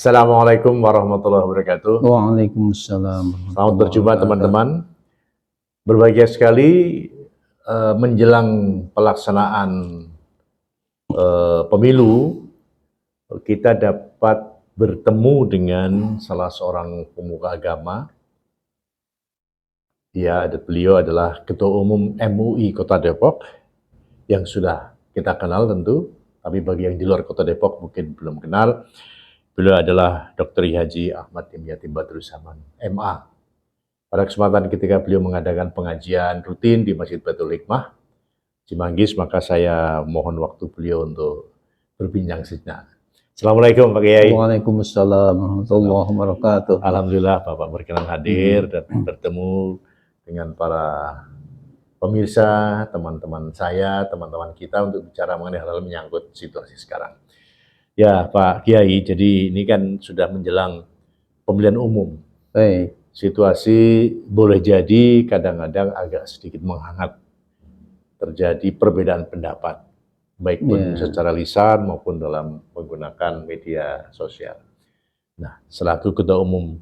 Assalamualaikum warahmatullahi wabarakatuh. Waalaikumsalam Selamat warahmatullahi berjumpa wabarakatuh. teman-teman. Berbahagia sekali menjelang pelaksanaan pemilu, kita dapat bertemu dengan salah seorang pemuka agama. Beliau adalah Ketua Umum MUI Kota Depok yang sudah kita kenal tentu, tapi bagi yang di luar Kota Depok mungkin belum kenal. Beliau adalah Dr. Haji Ahmad Dimyati Badrussaman, MA. Pada kesempatan ketika beliau mengadakan pengajian rutin di Masjid Baitul Hikmah, Cimanggis, maka saya mohon waktu beliau untuk berbincang sejenak. Assalamualaikum Pak Kiai. Waalaikumsalam warahmatullahi wabarakatuh. Alhamdulillah Bapak berkenan hadir dan bertemu dengan para pemirsa, teman-teman saya, teman-teman kita untuk bicara mengenai hal-hal menyangkut situasi sekarang. Ya Pak Kiai, jadi ini kan sudah menjelang pemilihan umum. Baik. Situasi boleh jadi kadang-kadang agak sedikit menghangat. Terjadi perbedaan pendapat, baik pun secara lisan maupun dalam menggunakan media sosial. Nah, selaku Ketua Umum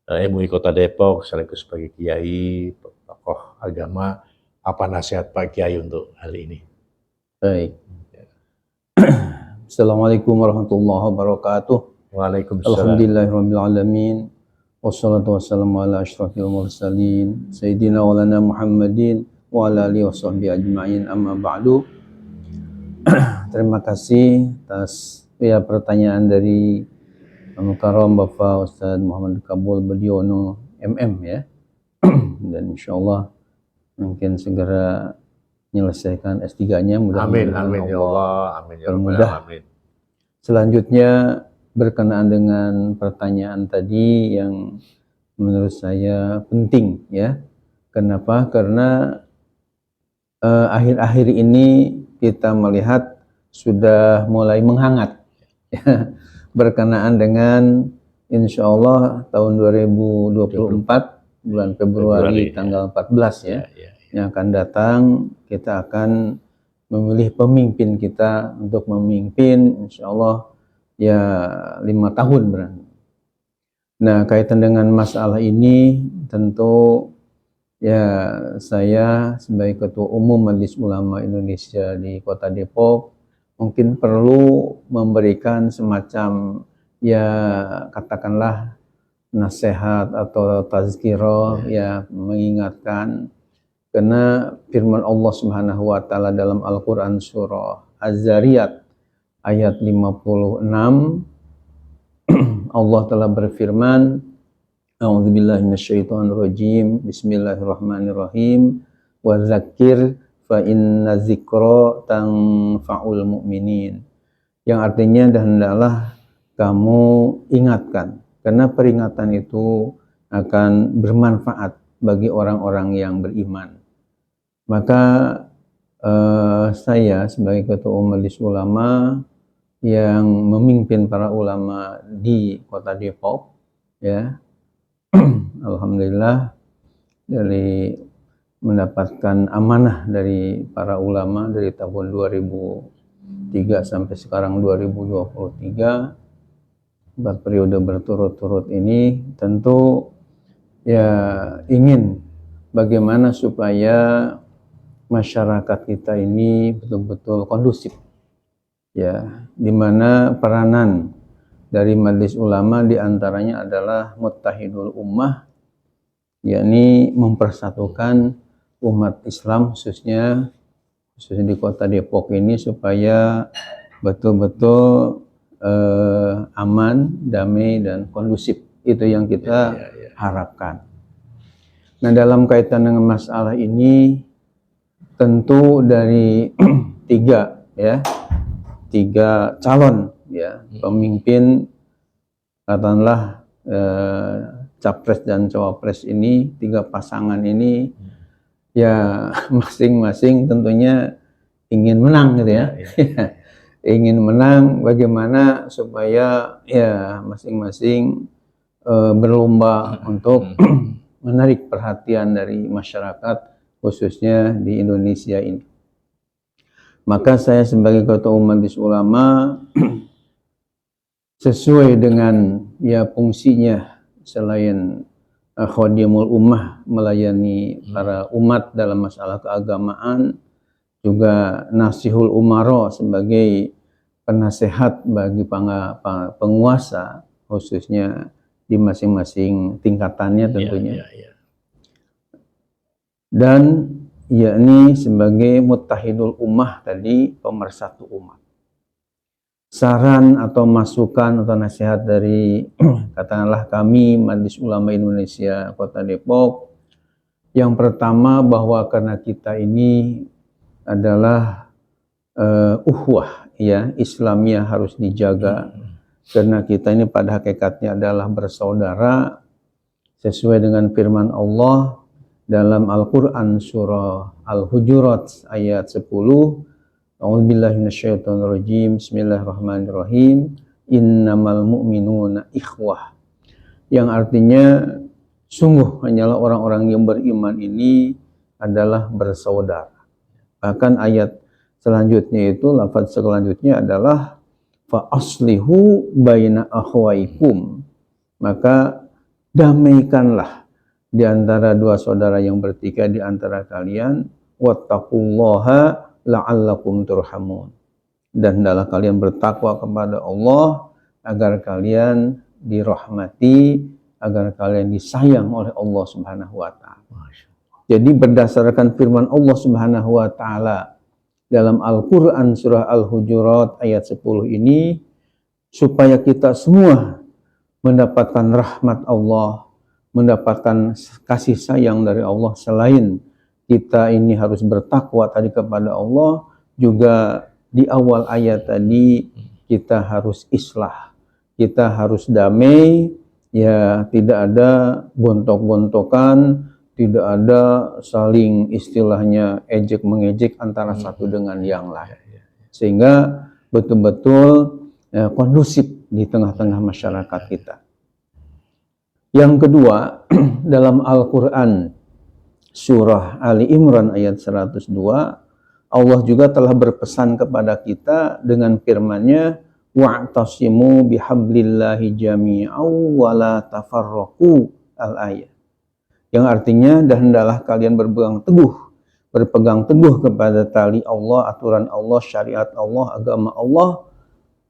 MUI Kota Depok, sekaligus sebagai Kiai, tokoh agama, apa nasihat Pak Kiai untuk hal ini? Baik. Assalamualaikum warahmatullahi wabarakatuh. Waalaikumsalam. Alhamdulillahirabbil alamin. Wassalatu wassalamu ala asyrafil mursalin sayyidina walana Muhammadin wa ala alihi washabbihi ajmain, amma ba'du. Terima kasih atas pertanyaan dari Mukarram Bapak Ustaz Muhammad Kabul Bediono MM ya. Dan insyaallah mungkin segera menyelesaikan S3-nya, mudah-mudahan amin ya Allah, amin ya Rabbal alamin. Selanjutnya berkenaan dengan pertanyaan tadi yang menurut saya penting ya. Kenapa? Karena akhir-akhir ini kita melihat sudah mulai menghangat ya, berkenaan dengan insya Allah tahun 2024 bulan Februari tanggal 14 ya, yang akan datang kita akan memilih pemimpin kita untuk memimpin insya Allah ya 5 tahun berarti. Nah, kaitan dengan masalah ini tentu ya saya sebagai Ketua Umum Majelis Ulama Indonesia di Kota Depok mungkin perlu memberikan semacam ya katakanlah nasihat atau tazkirah ya, mengingatkan, karena firman Allah Subhanahu wa taala dalam Al-Qur'an surah Az-Zariyat ayat 56, Allah telah berfirman, A'udzubillahi minasyaitonirrajim, Bismillahirrahmanirrahim, wa dzakir fa inna dzikra tanfa'ul mu'minin. Yang artinya, dan hendaklah kamu ingatkan, karena peringatan itu akan bermanfaat bagi orang-orang yang beriman. Maka saya sebagai Ketua Umum Majelis Ulama yang memimpin para ulama di Kota Depok ya, alhamdulillah dari mendapatkan amanah dari para ulama dari tahun 2003 sampai sekarang 2023, 4 periode berturut-turut ini tentu ya ingin bagaimana supaya masyarakat kita ini betul-betul kondusif ya, di mana peranan dari Majelis Ulama diantaranya adalah muttahidul ummah, yakni mempersatukan umat Islam khususnya di Kota Depok ini supaya betul-betul aman, damai dan kondusif. Itu yang kita harapkan. Nah, dalam kaitan dengan masalah ini tentu dari tiga calon ya pemimpin, katakanlah capres dan cawapres ini, 3 pasangan ini ya masing-masing tentunya ingin menang gitu ya. Ingin menang, bagaimana supaya ya masing-masing berlomba untuk menarik perhatian dari masyarakat khususnya di Indonesia ini. Maka saya sebagai Ketua Umum Majelis Ulama sesuai dengan ya fungsinya selain khadimul ummah melayani para umat dalam masalah keagamaan, juga nasihul umaro sebagai penasehat bagi penguasa khususnya di masing-masing tingkatannya tentunya. Dan yakni sebagai muttahidul ummah tadi, pemersatu umat. Saran atau masukan atau nasihat dari katakanlah kami Majelis Ulama Indonesia Kota Depok, yang pertama bahwa karena kita ini adalah uhwah ya, Islamiyah harus dijaga, karena kita ini pada hakikatnya adalah bersaudara sesuai dengan firman Allah dalam Al-Quran surah Al-Hujurat ayat 10. A'udzubillahi minasyaitonirrajim. Bismillahirrahmanirrahim. Innamal mu'minuna ikhwah. Yang artinya sungguh hanyalah orang-orang yang beriman ini adalah bersaudara. Bahkan ayat selanjutnya itu, lafaz selanjutnya adalah fa aslihu baina akhwaikum. Maka damaikanlah di antara dua saudara yang bertikai di antara kalian, wattaqullaha la'allakum turhamun. Dan hendaklah kalian bertakwa kepada Allah agar kalian dirahmati, agar kalian disayang oleh Allah Subhanahu wa taala. Jadi berdasarkan firman Allah Subhanahu wa taala dalam Al-Qur'an surah Al-Hujurat ayat 10 ini, supaya kita semua mendapatkan rahmat Allah, mendapatkan kasih sayang dari Allah, selain kita ini harus bertakwa tadi kepada Allah, juga di awal ayat tadi kita harus islah, kita harus damai, ya tidak ada gontok-gontokan, tidak ada saling istilahnya ejek mengejek antara satu dengan yang lain, sehingga betul-betul kondusif di tengah-tengah masyarakat kita. Yang kedua, dalam Al-Quran surah Ali Imran ayat 102, Allah juga telah berpesan kepada kita dengan firman-Nya, wa'tasimu bihablillahi jami'an wa la tafarraqu, al-ayat. Yang artinya, dan hendaklah kalian berpegang teguh kepada tali Allah, aturan Allah, syariat Allah, agama Allah,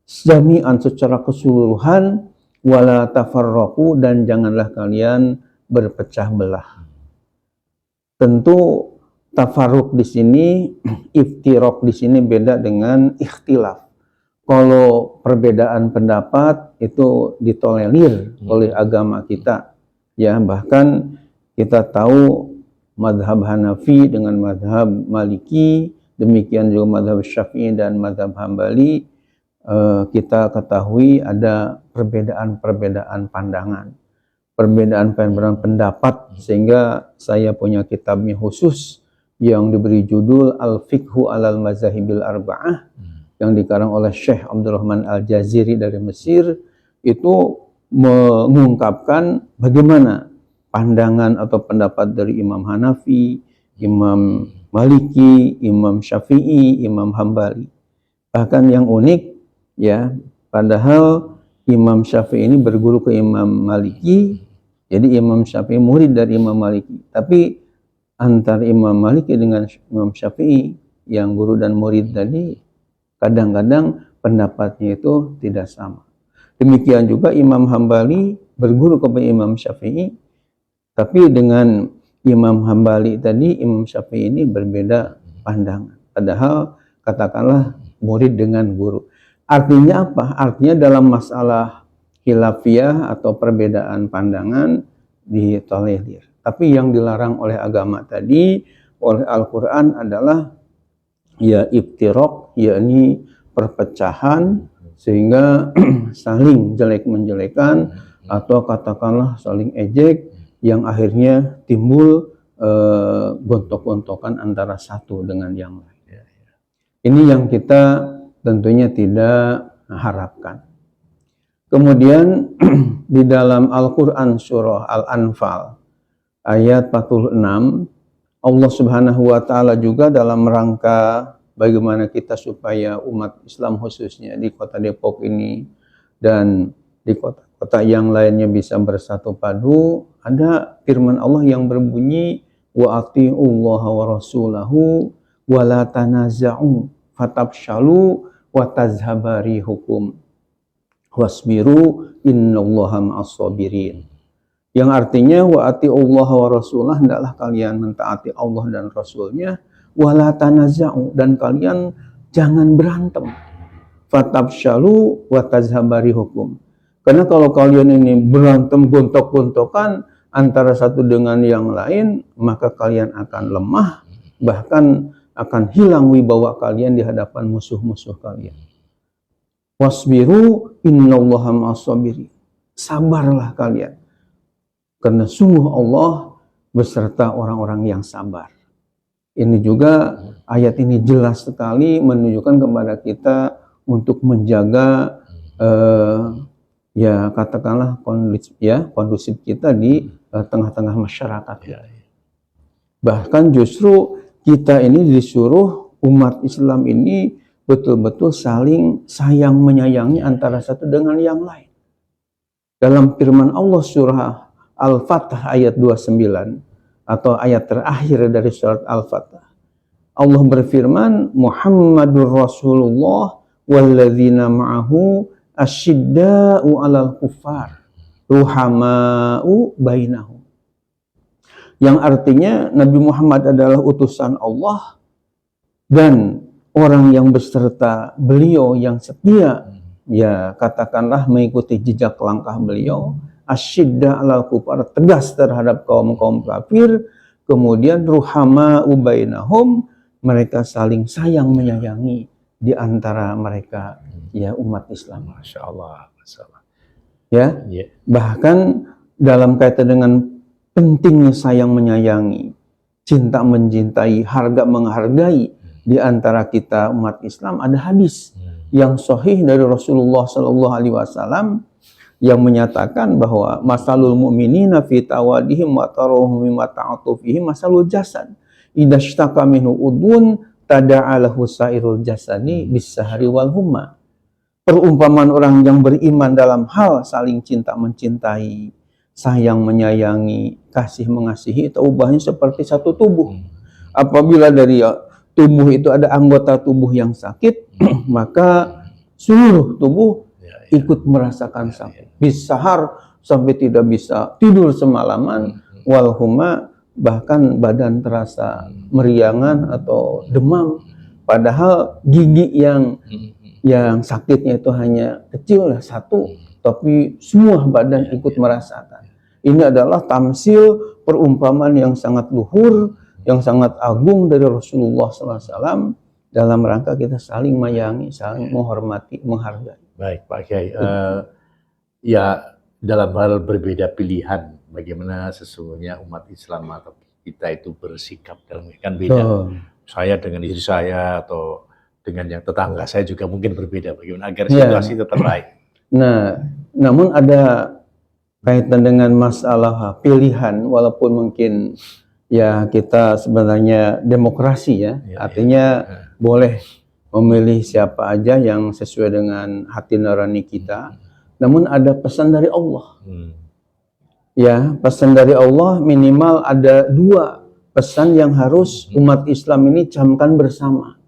jami'an secara keseluruhan, wala tafarraqu, dan janganlah kalian berpecah belah. Tentu tafarruq di sini, iftiraq di sini beda dengan ikhtilaf. Kalau perbedaan pendapat itu ditolerir oleh agama kita, ya, bahkan kita tahu madhab Hanafi dengan madhab Maliki, demikian juga madhab Syafi'i dan madhab Hambali, kita ketahui ada perbedaan pandangan, perbedaan pendapat, sehingga saya punya kitabnya khusus yang diberi judul Al-Fiqhu alal Mazahibil Arba'ah, yang dikarang oleh Syekh Abdurrahman Al-Jaziri dari Mesir. Itu mengungkapkan bagaimana pandangan atau pendapat dari Imam Hanafi, Imam Maliki, Imam Syafi'i, Imam Hambali. Bahkan yang unik, ya, padahal Imam Syafi'i ini berguru ke Imam Maliki, jadi Imam Syafi'i murid dari Imam Maliki. Tapi antara Imam Maliki dengan Imam Syafi'i, yang guru dan murid tadi, kadang-kadang pendapatnya itu tidak sama. Demikian juga Imam Hambali berguru kepada Imam Syafi'i, tapi dengan Imam Hambali tadi, Imam Syafi'i ini berbeda pandangan. Padahal katakanlah murid dengan guru. Artinya apa? Artinya dalam masalah khilafiyah atau perbedaan pandangan ditolerir. Tapi yang dilarang oleh agama tadi, oleh Al-Quran adalah ya iftiraq, yakni perpecahan, sehingga saling jelek-menjelekan atau katakanlah saling ejek, yang akhirnya timbul gontok-gontokan antara satu dengan yang lain. Ini yang kita tentunya tidak harapkan. Kemudian di dalam Al-Quran surah Al-Anfal ayat 46, Allah Subhanahu wa taala juga dalam rangka bagaimana kita supaya umat Islam khususnya di Kota Depok ini dan di kota-kota yang lainnya bisa bersatu padu. Ada firman Allah yang berbunyi wa atiullaha wa rasulahu wa la tanaza'u fatabshalu wa tazhaba rihukum wasbiru innallaha ma'as sabirin. Yang artinya wa atiullaha wa rasulah, hendaklah kalian mentaati Allah dan Rasulnya, wa la tanaza'u, dan kalian jangan berantem, fatabshalu wa tazhaba rihukum. Karena kalau kalian ini berantem gontok-gontokan antara satu dengan yang lain, maka kalian akan lemah, bahkan akan hilang wibawa kalian di hadapan musuh-musuh kalian. Wasbiru innallaha ma'as sabirin. Sabarlah kalian, karena sungguh Allah beserta orang-orang yang sabar. Ini juga ayat ini jelas sekali menunjukkan kepada kita untuk menjaga ya katakanlah kondusif kita di tengah-tengah masyarakat. Bahkan justru kita ini disuruh, umat Islam ini betul-betul saling sayang menyayangi antara satu dengan yang lain. Dalam firman Allah surah Al-Fath ayat 29 atau ayat terakhir dari surat Al-Fath, Allah berfirman, Muhammadur Rasulullah walladzina ma'ahu asyidda'u 'alal kuffar ruhama'u bainahum. Yang artinya Nabi Muhammad adalah utusan Allah dan orang yang beserta beliau yang setia, ya katakanlah mengikuti jejak langkah beliau, asyidda 'alal kuffar, tegas terhadap kaum-kaum kafir, kemudian ruhama'u bainahum, mereka saling sayang menyayangi di antara mereka, ya umat Islam. Masya Allah, Masya Allah. Ya, bahkan dalam kaitan dengan pentingnya sayang menyayangi, cinta mencintai, harga menghargai di antara kita umat Islam, ada hadis yang sahih dari Rasulullah Shallallahu Alaihi Wasallam yang menyatakan bahwa masalul mu'minina fi tawadihim wa tarawhum wa ta'atufihim masalul jasad idza ishtaka minhu udun tada'alahu sairul jasadi bis-sahri wal humma. Perumpamaan orang yang beriman dalam hal saling cinta mencintai, sayang menyayangi, kasih mengasihi, itu ubahnya seperti satu tubuh. Apabila dari tubuh itu ada anggota tubuh yang sakit, maka seluruh tubuh ikut merasakan sakit. Bisahar, sampai tidak bisa tidur semalaman, wal humma, bahkan badan terasa meriangan atau demam. Padahal gigi yang sakitnya itu hanya kecil lah satu, tapi semua badan ikut merasakan. Ini adalah tamsil, perumpamaan yang sangat luhur, yang sangat agung dari Rasulullah SAW dalam rangka kita saling menyayangi, saling menghormati, menghargai. Baik Pak Kiai, ya dalam hal berbeda pilihan, bagaimana sesungguhnya umat Islam atau kita itu bersikap dalam kan beda. Saya dengan istri saya atau dengan yang tetangga saya juga mungkin berbeda. Bagaimana agar situasi tetap baik? Nah, namun ada kaitan dengan masalah pilihan, walaupun mungkin ya kita sebenarnya demokrasi ya, artinya boleh memilih siapa aja yang sesuai dengan hati nurani kita. Namun ada pesan dari Allah. Ya, pesan dari Allah minimal ada dua pesan yang harus umat Islam ini camkan bersama.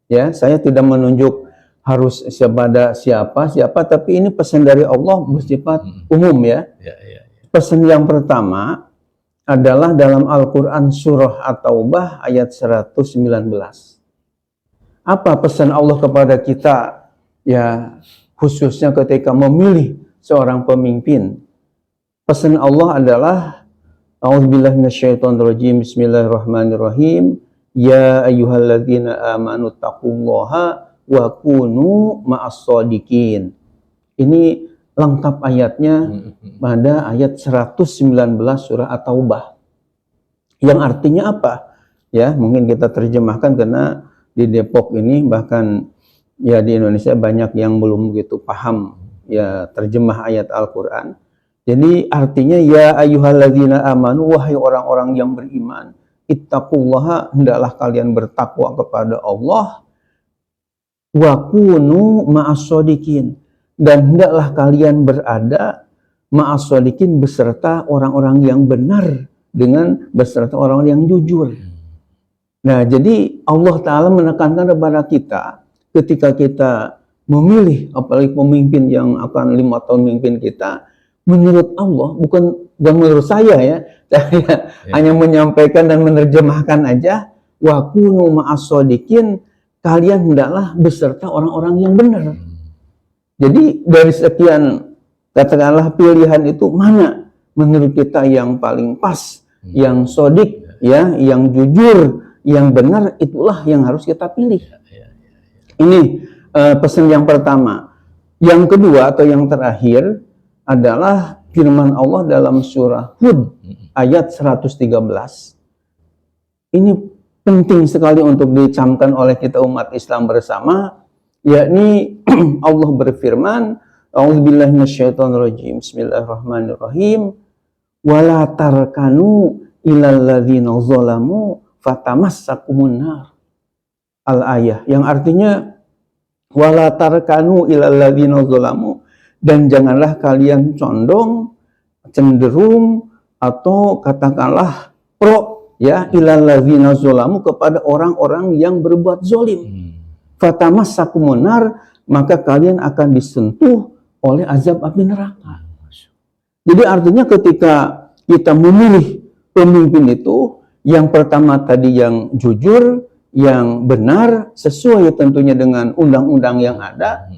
Ya, saya tidak menunjuk harus kepada siapa, tapi ini pesan dari Allah bersifat umum ya. Pesan yang pertama adalah dalam Al-Quran surah At-Taubah ayat 119. Apa pesan Allah kepada kita? Ya, khususnya ketika memilih seorang pemimpin. Pesan Allah adalah A'udzubillahi minasyaitonirrajim, bismillahirrahmanirrahim. Ya ayyuhalladzina amanu taqullaha wa kunu ma'as shadiqin. Ini lengkap ayatnya pada ayat 119 surah At-Taubah. Yang artinya apa? Ya, mungkin kita terjemahkan karena di Depok ini bahkan ya di Indonesia banyak yang belum begitu paham ya terjemah ayat Al-Qur'an. Jadi artinya ya ayyuhalladzina amanu, wahai orang-orang yang beriman, ittaqullaha, hendaklah kalian bertakwa kepada Allah, wa kunu ma'as shadiqin, dan hendaklah kalian berada ma'as-shodiqin beserta orang-orang yang benar, dengan beserta orang yang jujur. Nah, jadi Allah Ta'ala menekankan kepada kita ketika kita memilih, apalagi pemimpin yang akan 5 tahun memimpin kita, menurut Allah, bukan menurut saya ya, saya hanya menyampaikan dan menerjemahkan aja, wa kunu ma'as-shodiqin, kalian hendaklah beserta orang-orang yang benar. Jadi dari sekian katakanlah pilihan itu, mana menurut kita yang paling pas, yang sodik, ya, yang jujur, yang benar, itulah yang harus kita pilih. Ini pesan yang pertama. Yang kedua atau yang terakhir adalah firman Allah dalam surah Hud ayat 113. Ini penting sekali untuk dicamkan oleh kita umat Islam bersama, yakni Allah berfirman, a'udzubillahi minasyaitonirrajim, bismillahirrahmanirrahim, wala tarkanu ilal ladzina zalamu fatamassakumun nar. Al-ayah, yang artinya wala tarkanu ilal ladzina zalamu, dan janganlah kalian condong, cenderung, atau katakanlah pro, ya, ilal ladzina zalamu, kepada orang-orang yang berbuat zalim. Fatamassakumun nar, maka kalian akan disentuh oleh azab api neraka. Jadi artinya ketika kita memilih pemimpin itu, yang pertama tadi yang jujur, yang benar, sesuai tentunya dengan undang-undang yang ada,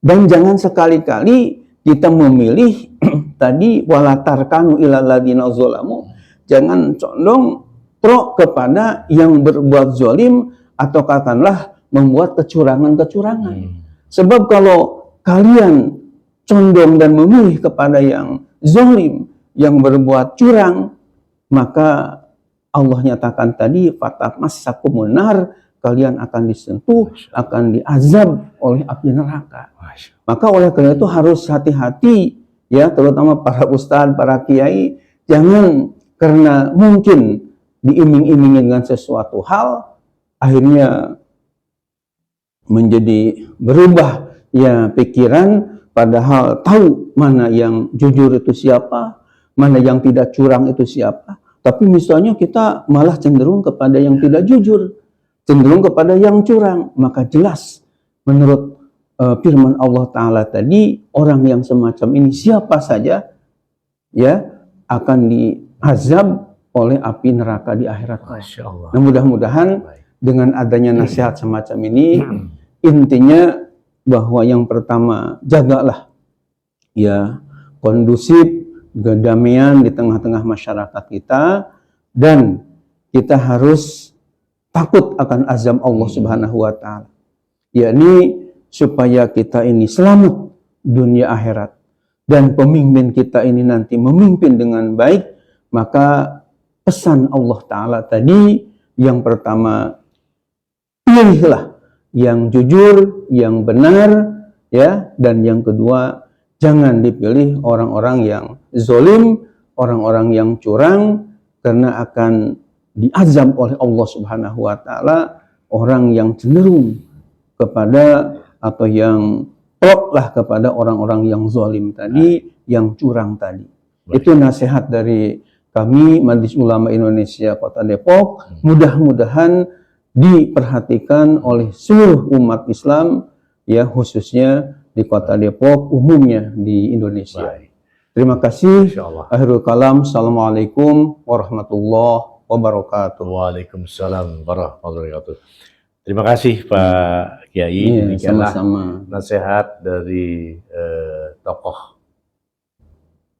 dan jangan sekali-kali kita memilih tadi wala tarkanu ilal ladzina zalamu, jangan condong pro kepada yang berbuat zalim, atau katakanlah membuat kecurangan-kecurangan. Sebab kalau kalian condong dan memilih kepada yang zalim, yang berbuat curang, maka Allah nyatakan tadi fatamassakumun nar, kalian akan disentuh, akan diazab oleh api neraka. Maka oleh karena itu harus hati-hati, ya, terutama para ustadz, para kiai, jangan karena mungkin diiming-imingi dengan sesuatu hal, akhirnya menjadi berubah, ya, pikiran, padahal tahu mana yang jujur itu siapa, mana yang tidak curang itu siapa. Tapi misalnya kita malah cenderung kepada yang tidak jujur, cenderung kepada yang curang, maka jelas menurut firman Allah Ta'ala tadi, orang yang semacam ini siapa saja, ya, akan diazab oleh api neraka di akhirat. Masya Allah. Nah, mudah-mudahan dengan adanya nasihat semacam ini, intinya bahwa yang pertama, jagalah, ya, kondusif, kedamaian di tengah-tengah masyarakat kita, dan kita harus takut akan azab Allah Subhanahu wa Ta'ala, yakni supaya kita ini selamat dunia akhirat, dan pemimpin kita ini nanti memimpin dengan baik. Maka pesan Allah Ta'ala tadi, yang pertama, pilihlah yang jujur, yang benar, ya, dan yang kedua, jangan dipilih orang-orang yang zalim, orang-orang yang curang, karena akan diazab oleh Allah Subhanahu wa Ta'ala orang yang cenderung kepada atau yang pro lah kepada orang-orang yang zalim tadi, yang curang tadi. Itu nasihat dari kami Majelis Ulama Indonesia Kota Depok. Mudah-mudahan diperhatikan oleh seluruh umat Islam, ya, khususnya di Kota Depok, umumnya di Indonesia. Terima kasih. Akhirul kalam. Assalamualaikum warahmatullahi wabarakatuh. Waalaikumsalam warahmatullahi wabarakatuh. Terima kasih Pak Kiai. Demikianlah nasihat dari tokoh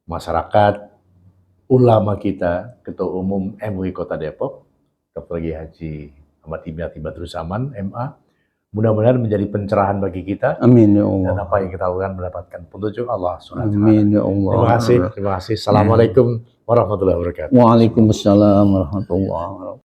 masyarakat, ulama kita, Ketua Umum MUI Kota Depok, Dr. Haji Ahmad Hidayat Badrussaman, MA. Mudah-mudahan menjadi pencerahan bagi kita. Amin ya Allah. Dan apa yang kita lakukan mendapatkan petunjuk Allah SWT. Amin ya Allah. Terima kasih. Terima kasih. Assalamualaikum warahmatullahi wabarakatuh. Waalaikumsalam warahmatullahi wabarakatuh.